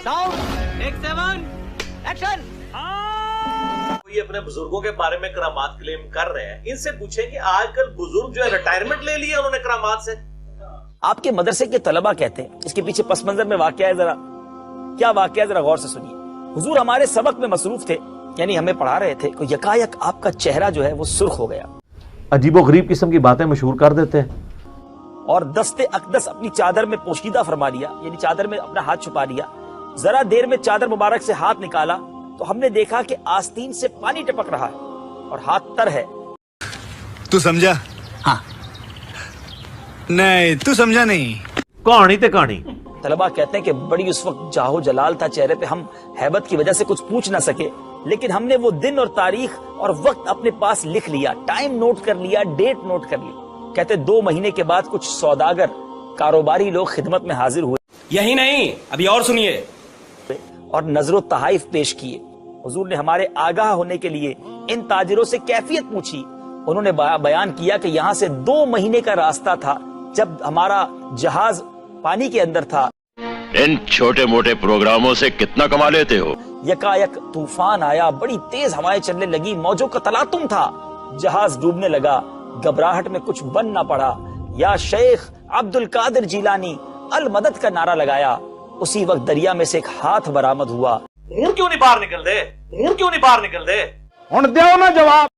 Sound take 7 action. कोई अपने बुजुर्गों के बारे में करामात क्लेम कर रहे हैं, इनसे पूछें कि आजकल बुजुर्ग जो है रिटायरमेंट ले लिया उन्होंने करामात से। आपके मदरसे के तलबा कहते हैं, इसके पीछे पस मंजर में वाकया है, जरा क्या वाकया जरा गौर से सुनिए। हुजूर हमारे सबक में मसरूफ थे, यानी हमें पढ़ा रहे थे, तो यकायक आपका चेहरा जो है वो सुर्ख हो गया, अजीबो गरीब किस्म की बातें मशहूर कर देते हैं, और दस्ते अकदस अपनी चादर में पोशीदा फरमा लिया, यानी चादर में अपना हाथ छुपा लिया। जरा देर में चादर मुबारक से हाथ निकाला तो हमने देखा कि आस्तीन से पानी टपक रहा है और हाथ तर है। तू समझा? हाँ। नहीं तू समझा नहीं। कहानी ते कहानी। तलबा कहते हैं कि बड़ी उस वक्त जाहो जलाल था चेहरे पे, हम हैबत की वजह से कुछ पूछ ना सके, लेकिन हमने वो दिन और तारीख और वक्त अपने पास लिख लिया, टाइम नोट कर लिया, डेट नोट कर ली। कहते 2 महीने के बाद कुछ सौदागर कारोबारी लोग खिदमत में हाजिर हुए, यही नहीं अभी और सुनिए, और नजरो तहाइफ पेश किए। हुजूर ने हमारे आगाह होने के लिए इन ताजिरों से कैफियत पूछी। उन्होंने बयान किया कि यहाँ से 2 महीने का रास्ता था जब हमारा जहाज पानी के अंदर था। इन छोटे मोटे प्रोग्रामों से कितना कमा लेते हो? यकायक तूफान आया, बड़ी तेज हवाएं चलने लगी, मौजों का तलातुम था, जहाज डूबने लगा। घबराहट में कुछ बन ना पड़ा, या शेख अब्दुल कादिर जिलानी अल मदद का नारा लगाया। उसी वक्त दरिया में से एक हाथ बरामद हुआ। ऊँट क्यों नहीं बाहर निकल दे, ऊँट क्यों नहीं बाहर निकल दे, हुण देओ ना जवाब।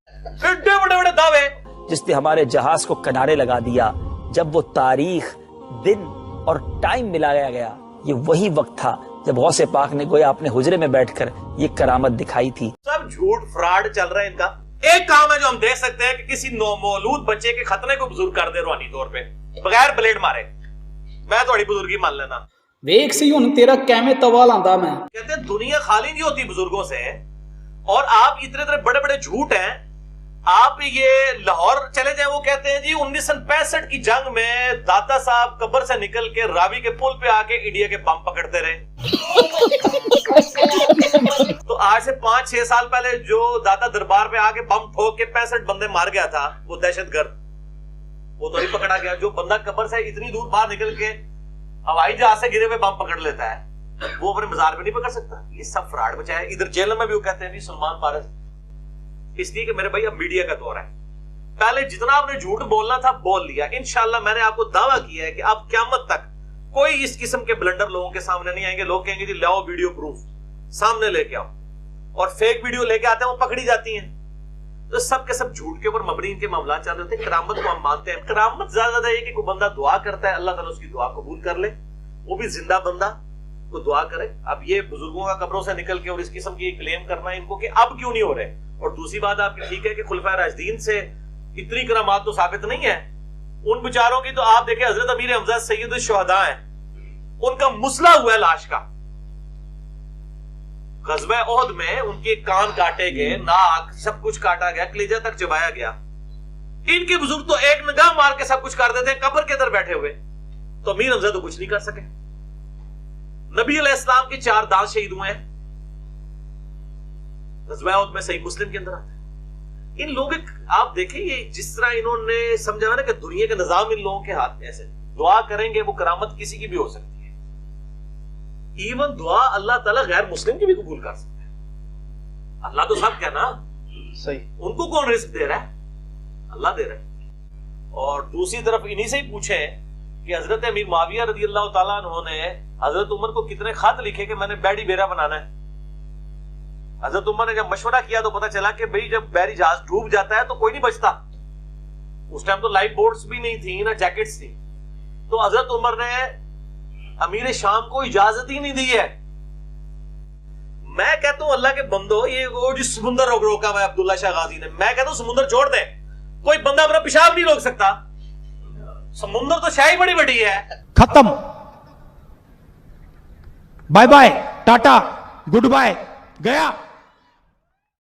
एड्डे बड़े बड़े दावे। जिसने हमारे जहाज को किनारे लगा दिया। जब वो तारीख, दिन और टाइम मिलाया गया, ये वही वक्त था जब गौसे पाक ने गोया अपने हुजरे में बैठकर ये करामत दिखाई थी। सब झूठ फ्रॉड चल रहा है इनका। एक काम है जो हम देख सकते हैं कि किसी नौमौलूद बच्चे के खतने को बुजुर्ग कर दे रूहानी तौर पे, बगैर ब्लेड मारे। मैं थोड़ी बुजुर्गी मान लेना। वेख सी हुन तेरा कैमे तवा लांदा मैं। कहते हैं दुनिया खाली नहीं होती बुजुर्गों से, और आप इतने बड़े बड़े झूठ हैं। आप ये लाहौर चले जाए, वो कहते हैं जी 1965 की जंग में दाता साहब कब्र से निकल के रावी के पुल पे आके इंडिया के बम पकड़ते रहे। तो आज से 5-6 साल पहले जो दाता दरबार पे आके बम ठोक के 65 बंदे मार गया था, वो दहशतगर्द, वो तो नहीं पकड़ा गया। जो बंदा कब्र से इतनी दूर बाहर निकल के हवाई जहाज से गिरे हुए बम पकड़ लेता है, वो अपने मजार में नहीं पकड़ सकता। ये सब फ्रॉड बचा है। इधर जेल में भी वो कहते हैं भी सलमान फारस, इसलिए कि मेरे भाई अब मीडिया का दौर है। पहले जितना आपने झूठ बोलना था बोल लिया। इंशाल्लाह मैंने आपको दावा किया है कि आप क़यामत तक कोई इस किस्म के ब्लंडर लोगों के सामने नहीं आएंगे। लोग कहेंगे जी लाओ वीडियो प्रूफ, सामने लेके आओ, और फेक वीडियो लेके आते हैं, वो पकड़ी जाती हैं। तो सब के सब झूठ के ऊपर मबनी इनके मामला चल रहे थे। करामत को हम मानते हैं। करामत ज्यादा ये कि कोई बंदा दुआ करता है, अल्लाह ताला उसकी दुआ कबूल कर ले, वो भी जिंदा बंदा को दुआ करे। अब ये बुजुर्गों का कब्रों से निकल के और इस किस्म की क्लेम करना इनको कि अब क्यों नहीं हो रहे। और दूसरी बात आपकी ठीक है कि खुलफाए राशिदीन से इतनी करामात तो साबित नहीं है। उन बेचारों की तो आप देखें, हजरत अमीर हमजा सैयद शुहदा हैं, उनका मुसला हुआ है लाश का। गज़वा ओहद में उनके कान काटे गए, नाक सब कुछ काटा गया, कलेजा तक चबाया गया। इनके बुजुर्ग तो एक निगाह मार के सब कुछ कर देते हैं कब्र के अंदर बैठे हुए। तो अमीर हमजा तो कुछ नहीं कर सके। नबी अलैहिस्सलाम के 4 दांत शहीद हुए हैं, गज़वा ओहद में, सही मुस्लिम के अंदर आता है। इन लोगों आप देखें, ये जिस तरह इन्होंने समझा है ना कि दुनिया का निजाम इन लोगों के हाथ में, ऐसे दुआ करेंगे वो करामत किसी की भी हो सकती है। इवन दुआ अल्लाह ताला गैर मुस्लिम की भी कबूल कर सकता है। अल्लाह तो सब क्या ना सही, उनको कौन रिस्क दे रहा है? अल्लाह दे रहा है। और दूसरी तरफ इन्हीं से ही पूछे कि हजरत अमीर मुआविया रज़ी अल्लाह ताला अन्हु ने हजरत उमर को कितने खत लिखे कि मैंने बैरी बेरा बनाना है। हजरत उमर ने जब मशवरा किया तो पता चला कि भाई जब बैरी जहाज डूब जाता है तो कोई नहीं बचता। उस टाइम तो लाइफ बोट्स भी नहीं थी ना जैकेट्स थी। तो हजरत उमर ने अमीर शाम को इजाजत ही नहीं दी है। मैं कहता हूं अल्लाह के बंदो, ये वो जो समुंदर रोका हुआ है अब्दुल्ला शाह गाजी ने, मैं कहता हूं समुंदर छोड़ दे, कोई बंदा अपना पेशाब नहीं रोक सकता। समुंदर तो शाही बड़ी बड़ी है। खत्म, bye bye, tata, goodbye, गया।